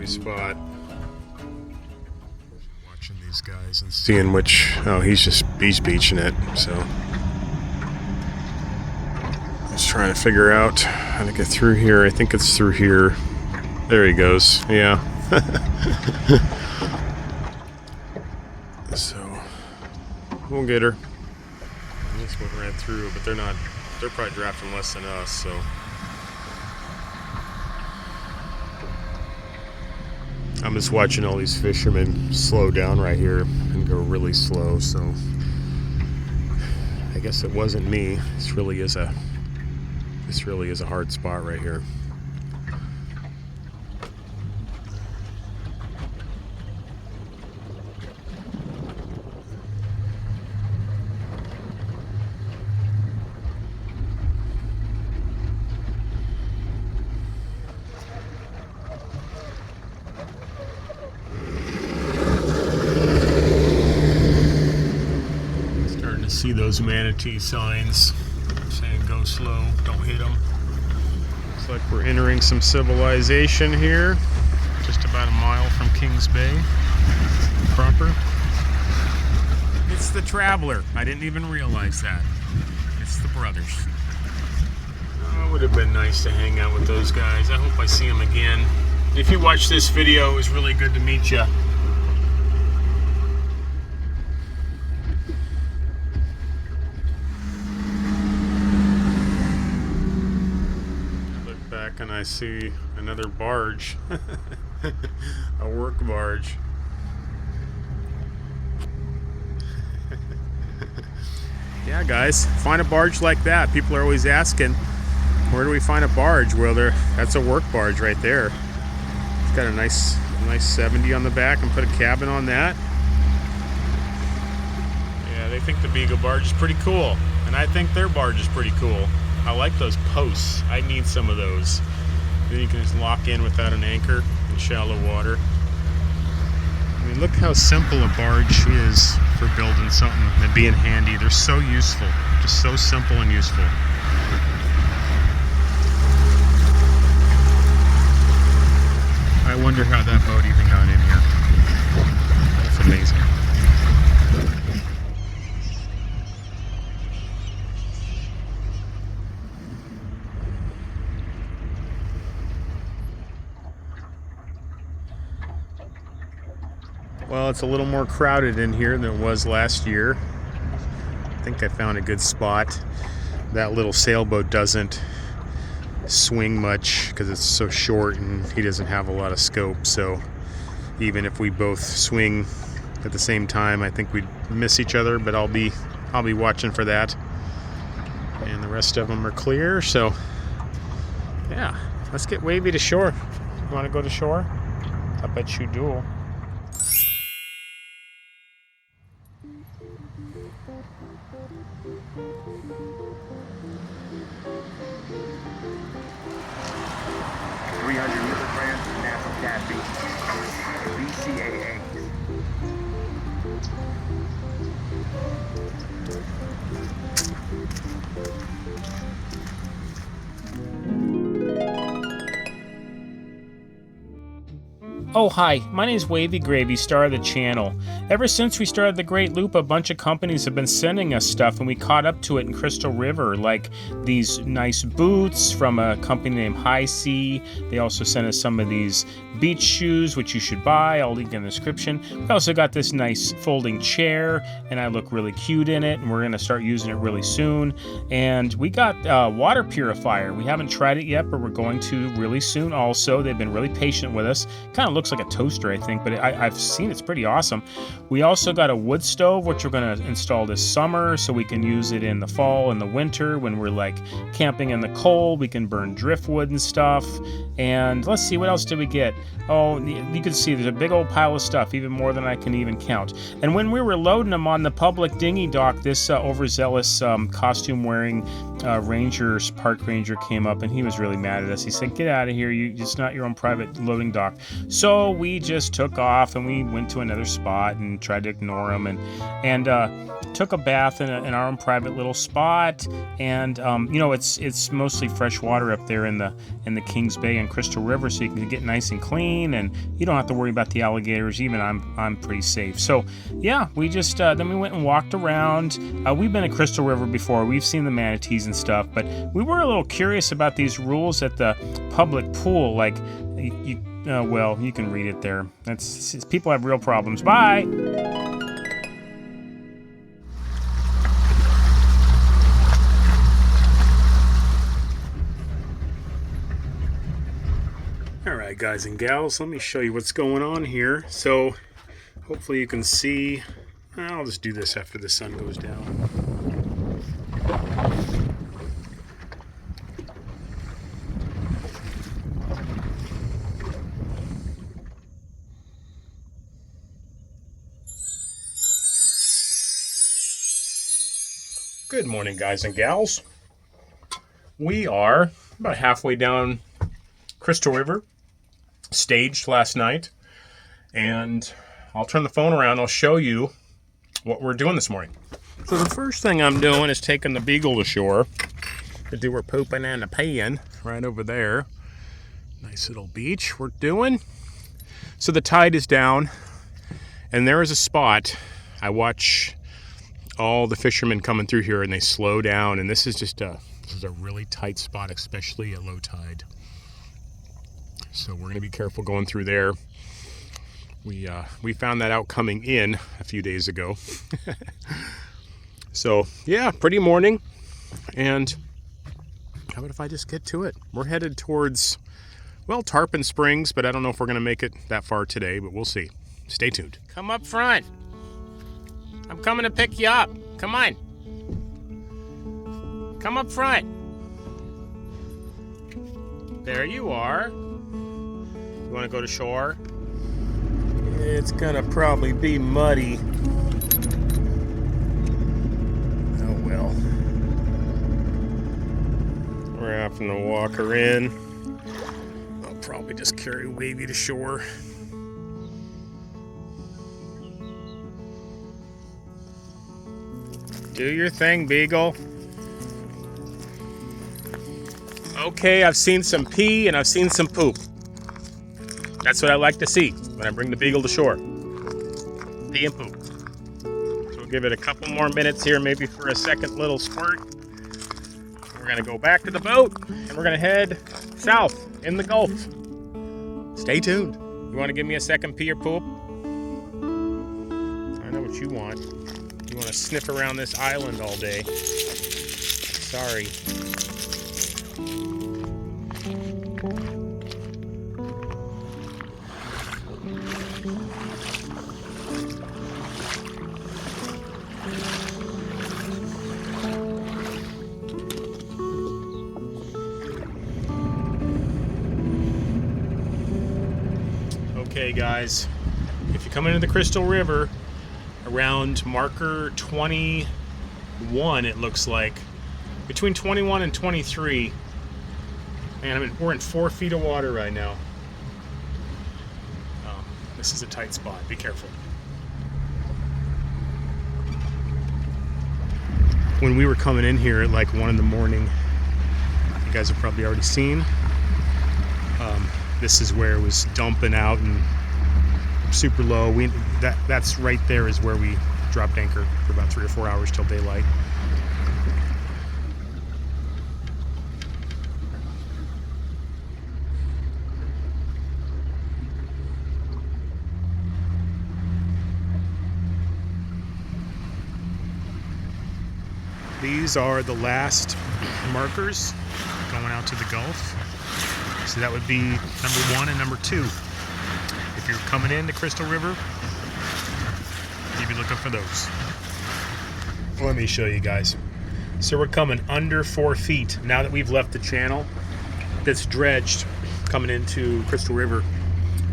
Spot. Watching these guys and seeing which, oh, he's beaching it, so just trying to figure out how to get through here. I think it's through here. There he goes. Yeah. So we'll get her. This one ran through, but they're probably drafting less than us, so I'm just watching all these fishermen slow down right here and go really slow, so I guess it wasn't me. This really is a hard spot right here. See those manatee signs saying go slow, don't hit them. Looks like we're entering some civilization here, just about a mile from Kings Bay proper. It's the Traveler. I didn't even realize that. It's the brothers. Oh, it would have been nice to hang out with those guys. I hope I see them again. If you watch this video, it was really good to meet you. And I see another barge, a work barge. Yeah, guys, find a barge like that. People are always asking, where do we find a barge? Well, that's a work barge right there. It's got a nice 70 on the back, and put a cabin on that. Yeah, they think the Beagle barge is pretty cool, and I think their barge is pretty cool. I like those posts. I need some of those. Then you can just lock in without an anchor in shallow water. I mean, look how simple a barge is for building something and being handy. They're so useful. Just so simple and useful. I wonder how that boat even got in here. That's amazing. Well, it's a little more crowded in here than it was last year. I think I found a good spot. That little sailboat doesn't swing much because it's so short and he doesn't have a lot of scope. So even if we both swing at the same time, I think we'd miss each other, but I'll be watching for that. And the rest of them are clear, so yeah, let's get Wavey to shore. You want to go to shore? I bet you do. Oh hi, my name is Wavy Gravy, star of the channel. Ever since we started the Great Loop, a bunch of companies have been sending us stuff and we caught up to it in Crystal River, like these nice boots from a company named High Sea. They also sent us some of these beach shoes, which you should buy. I'll link in the description. We also got this nice folding chair and I look really cute in it and we're gonna start using it really soon. And we got a water purifier. We haven't tried it yet, but we're going to really soon also. They've been really patient with us. Kind of looks looks like a toaster, I think, but I've seen it's pretty awesome. We also got a wood stove, which we're going to install this summer so we can use it in the fall and the winter when we're like camping in the cold. We can burn driftwood and stuff. And let's see, what else did we get? Oh, you can see there's a big old pile of stuff, even more than I can even count. And when we were loading them on the public dinghy dock, this overzealous costume-wearing park ranger came up, and he was really mad at us. He said, "Get out of here, it's not your own private loading dock." So we just took off, and we went to another spot and tried to ignore him, and took a bath in our own private little spot. And it's mostly fresh water up there in the Kings Bay and Crystal River, so you can get nice and clean, and you don't have to worry about the alligators. Even I'm pretty safe. So yeah, we just then we went and walked around. We've been at Crystal River before. We've seen the manatees and stuff, but we were a little curious about these rules at the public pool. Like, you can read it there. People have real problems. Bye. Alright, guys and gals, let me show you what's going on here. So hopefully you can see. I'll just do this after the sun goes down. Good morning, guys and gals. We are about halfway down Crystal River, staged last night, and I'll turn the phone around. I'll show you what we're doing this morning. So the first thing I'm doing is taking the Beagle to shore to do her pooping and a peeing right over there. Nice little beach we're doing. So the tide is down, and there is a spot. I watch all the fishermen coming through here, and they slow down, and this is a really tight spot, especially at low tide. So we're going to be careful going through there. We found that out coming in a few days ago. So yeah, pretty morning. And how about if I just get to it? We're headed towards, Tarpon Springs, but I don't know if we're going to make it that far today, but we'll see. Stay tuned. Come up front. I'm coming to pick you up. Come on. Come up front. There you are. You want to go to shore? It's gonna probably be muddy. Oh well. We're having to walk her in. I'll probably just carry Wavey to shore. Do your thing, Beagle. Okay, I've seen some pee and I've seen some poop. That's what I like to see when I bring the Beagle to shore. Pee and poop. So we'll give it a couple more minutes here, maybe for a second little squirt. We're gonna go back to the boat and we're gonna head south in the Gulf. Stay tuned. You wanna give me a second pee or poop? I know what you want. You wanna sniff around this island all day. Sorry. Okay, guys, if you come into the Crystal River around marker 21, it looks like, between 21 and 23, and we're in 4 feet of water right now. This is a tight spot. Be careful. When we were coming in here at like 1 in the morning, you guys have probably already seen, this is where it was dumping out and super low. That's right there is where we dropped anchor for about 3 or 4 hours till daylight. These are the last markers going out to the Gulf. So that would be number 1 and number 2. If if you're coming into Crystal River, you'd be looking for those. Let me show you guys. So we're coming under 4 feet now that we've left the channel that's dredged coming into Crystal River.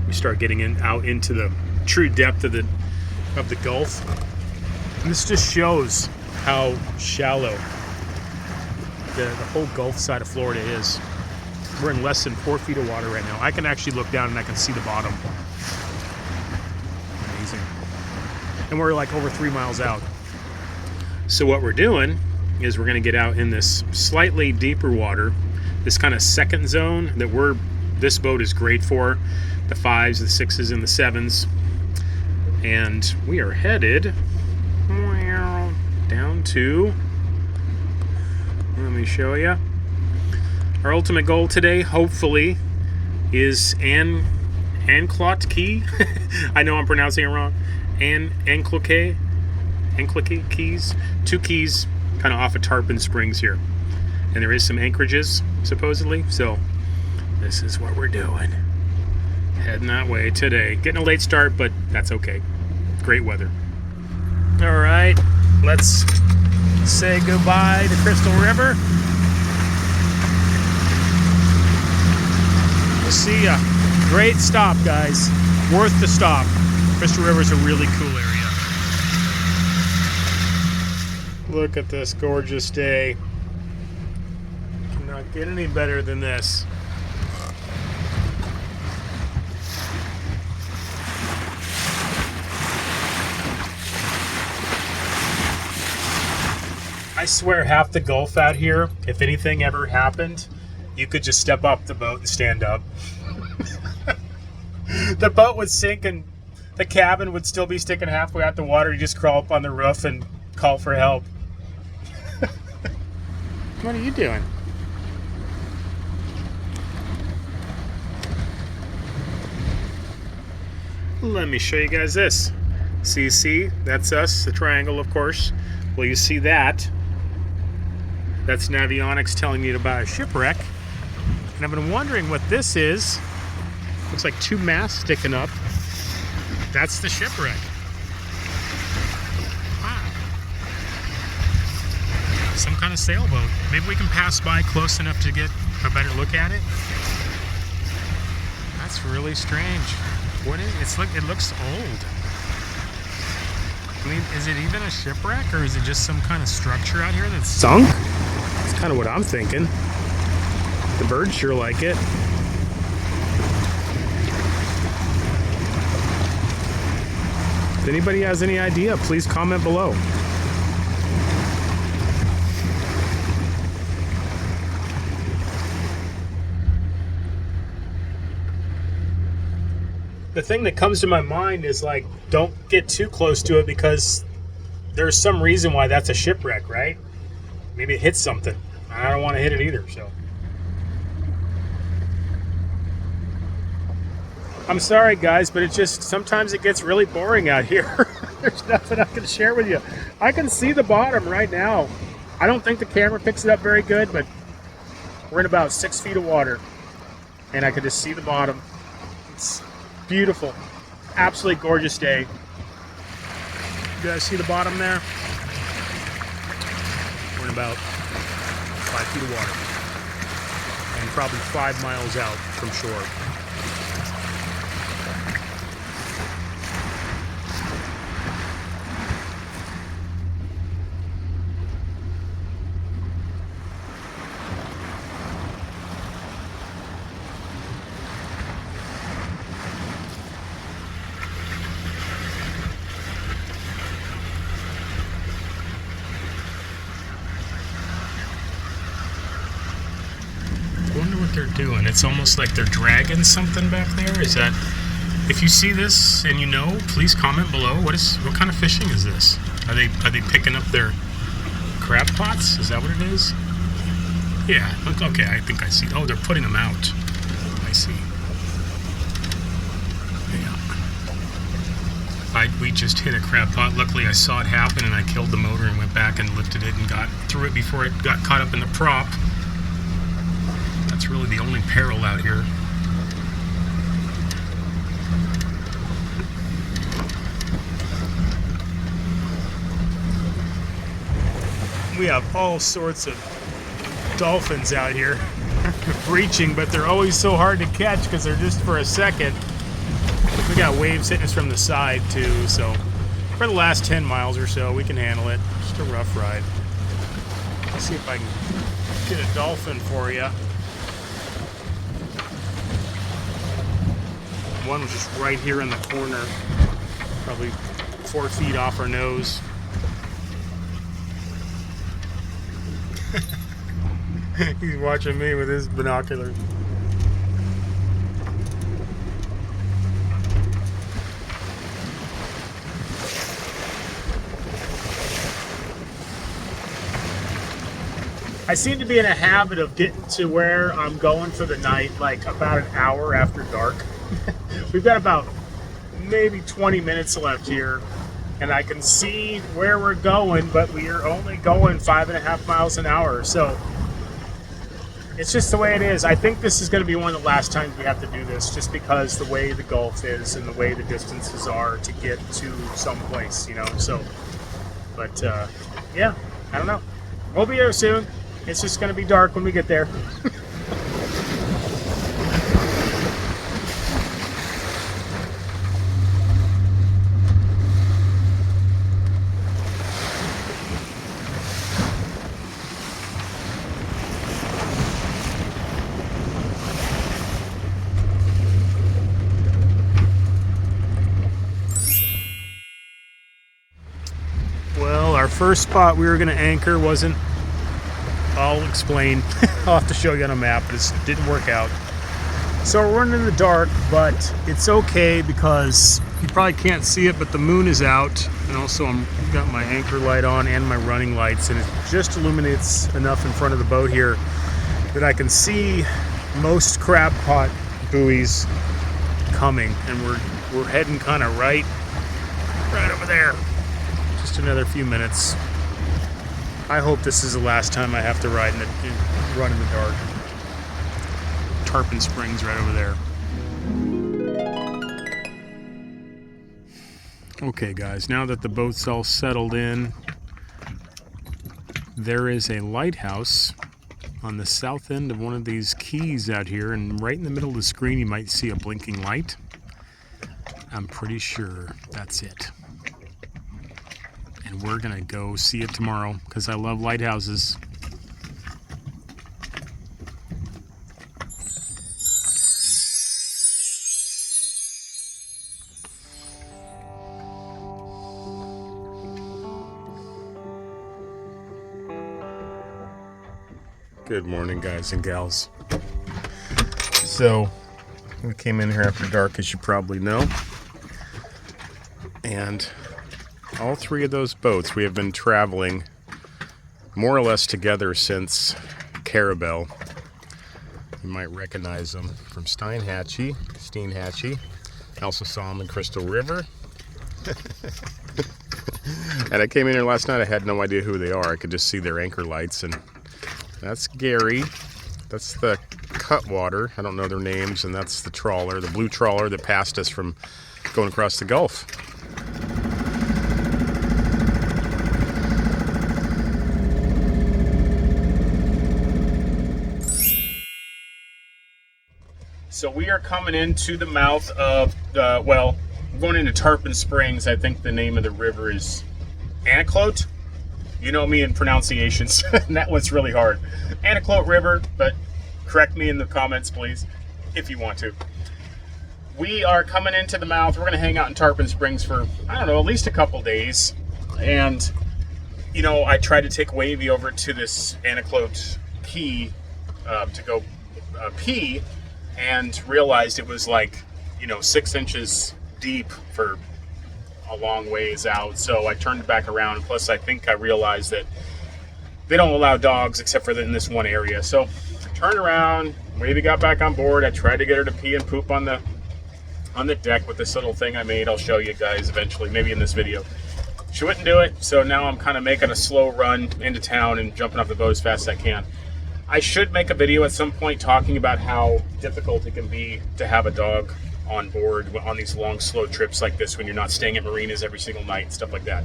We start getting out into the true depth of the Gulf. And this just shows how shallow the whole Gulf side of Florida is. We're in less than 4 feet of water right now. I can actually look down and I can see the bottom. Amazing. And we're like over 3 miles out. So what we're doing is we're going to get out in this slightly deeper water, this kind of second zone that this boat is great for, the 5s, the 6s, and the 7s. And we are headed down to, let me show you. Our ultimate goal today, hopefully, is Anclote Key. I know I'm pronouncing it wrong. Anclote Keys. 2 keys kind of off of Tarpon Springs here. And there is some anchorages, supposedly. So this is what we're doing. Heading that way today. Getting a late start, but that's okay. Great weather. All right, let's say goodbye to Crystal River. We'll see ya. Great stop, guys. Worth the stop. Crystal River's a really cool area. Look at this gorgeous day. Cannot get any better than this. I swear half the Gulf out here, if anything ever happened, you could just step off the boat and stand up. The boat would sink and the cabin would still be sticking halfway out the water. You just crawl up on the roof and call for help. What are you doing? Let me show you guys this. See, that's us, the triangle, of course. Well, you see that. That's Navionics telling you about a shipwreck. And I've been wondering what this is. Looks like 2 masts sticking up. That's the shipwreck. Wow. Some kind of sailboat. Maybe we can pass by close enough to get a better look at it. That's really strange. What is it? It looks old. I mean, is it even a shipwreck or is it just some kind of structure out here that's sunk? That's kind of what I'm thinking. The birds sure like it. If anybody has any idea, please comment below. The thing that comes to my mind is like, don't get too close to it because there's some reason why that's a shipwreck, right? Maybe it hits something. I don't want to hit it either, so. I'm sorry guys, but sometimes it gets really boring out here. There's nothing I can share with you. I can see the bottom right now. I don't think the camera picks it up very good, but we're in about 6 feet of water and I can just see the bottom. It's beautiful. Absolutely gorgeous day. You guys see the bottom there? We're in about 5 feet of water and probably 5 miles out from shore. They're doing. It's almost like they're dragging something back there. Is that, if you see this and you know, please comment below. What kind of fishing is this? Are they picking up their crab pots? Is that what it is? Yeah, look, okay, I think I see. Oh, they're putting them out. I see. Yeah. We just hit a crab pot. Luckily I saw it happen and I killed the motor and went back and lifted it and got through it before it got caught up in the prop. That's really the only peril out here. We have all sorts of dolphins out here breaching, but they're always so hard to catch because they're just for a second. We got waves hitting us from the side too, so for the last 10 miles or so, we can handle it. Just a rough ride. Let's see if I can get a dolphin for you. One was just right here in the corner, probably 4 feet off our nose. He's watching me with his binoculars. I seem to be in a habit of getting to where I'm going for the night, like about an hour after dark. We've got about maybe 20 minutes left here, and I can see where we're going, but we are only going 5.5 miles an hour, so it's just the way it is. I think this is going to be one of the last times we have to do this, just because the way the Gulf is and the way the distances are to get to someplace, you know. So, but yeah, I don't know. We'll be there soon. It's just going to be dark when we get there. Well, our first spot we were going to anchor wasn't. I'll explain. I'll have to show you on a map, but it didn't work out. So we're running in the dark, but it's okay because you probably can't see it, but the moon is out, and also I've got my anchor light on and my running lights, and it just illuminates enough in front of the boat here that I can see most crab pot buoys coming, and we're heading kind of right over there. Just another few minutes. I hope this is the last time I have to run in the dark. Tarpon Springs right over there. Okay guys, now that the boat's all settled in, there is a lighthouse on the south end of one of these keys out here, and right in the middle of the screen you might see a blinking light. I'm pretty sure that's it. And we're gonna go see it tomorrow because I love lighthouses. Good morning, guys and gals. So we came in here after dark, as you probably know, and all 3 of those boats, we have been traveling more or less together since Carabel. You might recognize them from Steinhatchee. I also saw them in Crystal River. And I came in here last night, I had no idea who they are. I could just see their anchor lights, and that's Gary. That's the Cutwater. I don't know their names, and that's the trawler, the blue trawler that passed us from going across the Gulf. So we are coming into the mouth of well, we're going into Tarpon Springs. I think the name of the river is Anaclote. You know me in pronunciations, and that one's really hard. Anaclote River, but correct me in the comments, please, if you want to. We are coming into the mouth. We're going to hang out in Tarpon Springs for, I don't know, at least a couple days. And, you know, I tried to take Wavey over to this Anaclote key to go pee, and realized it was like, you know, 6 inches deep for a long ways out. So I turned back around. Plus, I think I realized that they don't allow dogs except for in this one area. So I turned around. Wavey got back on board. I tried to get her to pee and poop on the deck with this little thing I made. I'll show you guys eventually, maybe in this video. She wouldn't do it, so now I'm kind of making a slow run into town and jumping off the boat as fast as I can. I should make a video at some point talking about how difficult it can be to have a dog on board on these long, slow trips like this when you're not staying at marinas every single night and stuff like that.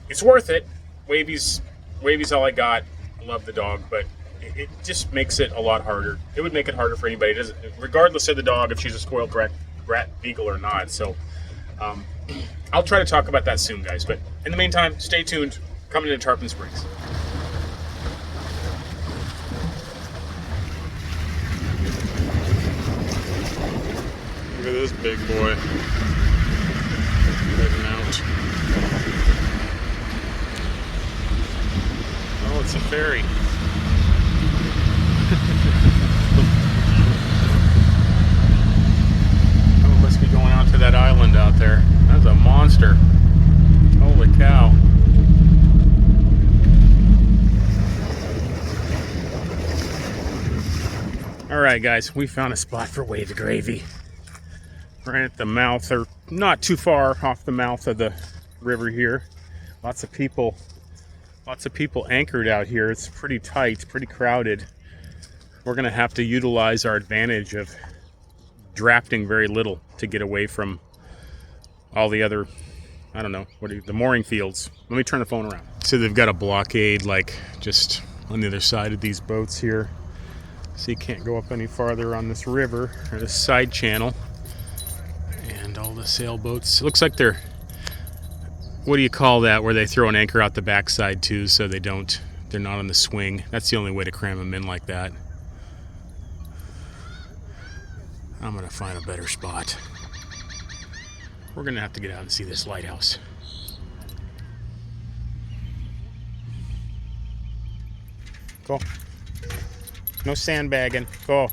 It's worth it. Wavey's Wavy's all I got. Love the dog, but it just makes it a lot harder. It would make it harder for anybody, regardless of the dog, if she's a spoiled brat beagle or not. So I'll try to talk about that soon, guys. But in the meantime, stay tuned. Coming into Tarpon Springs. Look at this big boy. Heading out. Oh, it's a ferry. Oh, it must be going out to that island out there. That's a monster. Holy cow. Alright guys, we found a spot for Wavey Gravy. Right at the mouth, or not too far off the mouth of the river here. Lots of people anchored out here. It's pretty tight, pretty crowded. We're gonna have to utilize our advantage of drafting very little to get away from all the other, I don't know, the mooring fields. Let me turn the phone around. So they've got a blockade like just on the other side of these boats here. So you can't go up any farther on this river or this side channel. And all the sailboats, it looks like they're, what do you call that, where they throw an anchor out the backside too, so they're not on the swing. That's the only way to cram them in like that. I'm gonna find a better spot. We're gonna have to get out and see this lighthouse. Go. No sandbagging. Go.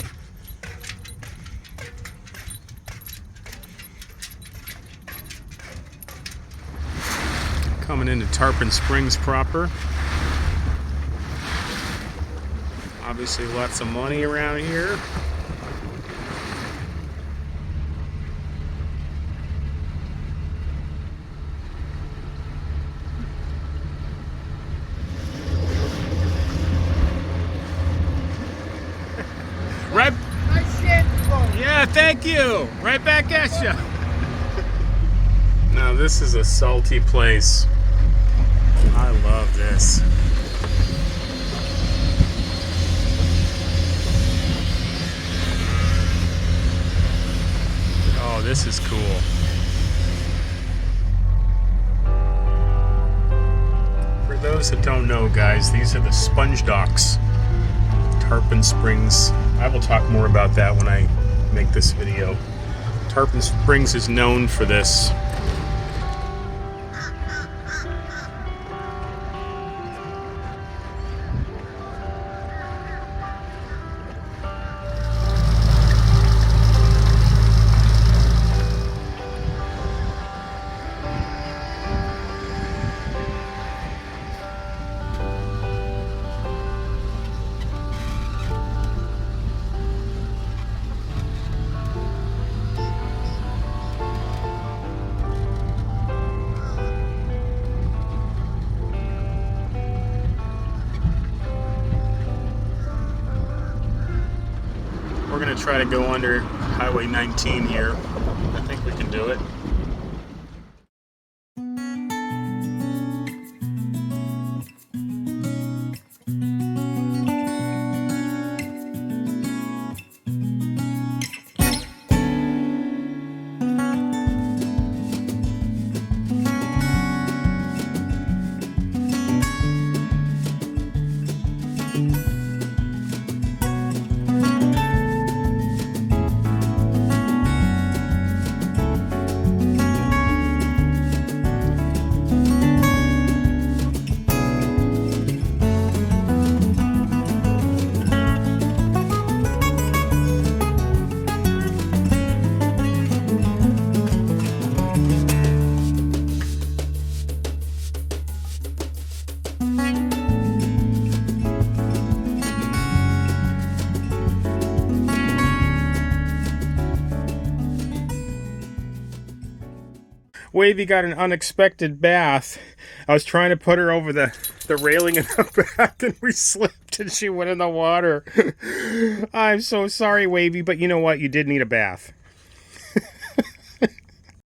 Coming into Tarpon Springs proper. Obviously lots of money around here. Right. Nice Shanty. Yeah, thank you. Right back at you. Now this is a salty place. I love this. Oh, this is cool. For those that don't know, guys, these are the sponge docks. Tarpon Springs. I will talk more about that when I make this video. Tarpon Springs is known for this. We're going to try to go under Highway 19 here. I think we can do it. Wavey got an unexpected bath. I was trying to put her over the railing in the back and we slipped and she went in the water. I'm so sorry, Wavey, but you know what? You did need a bath.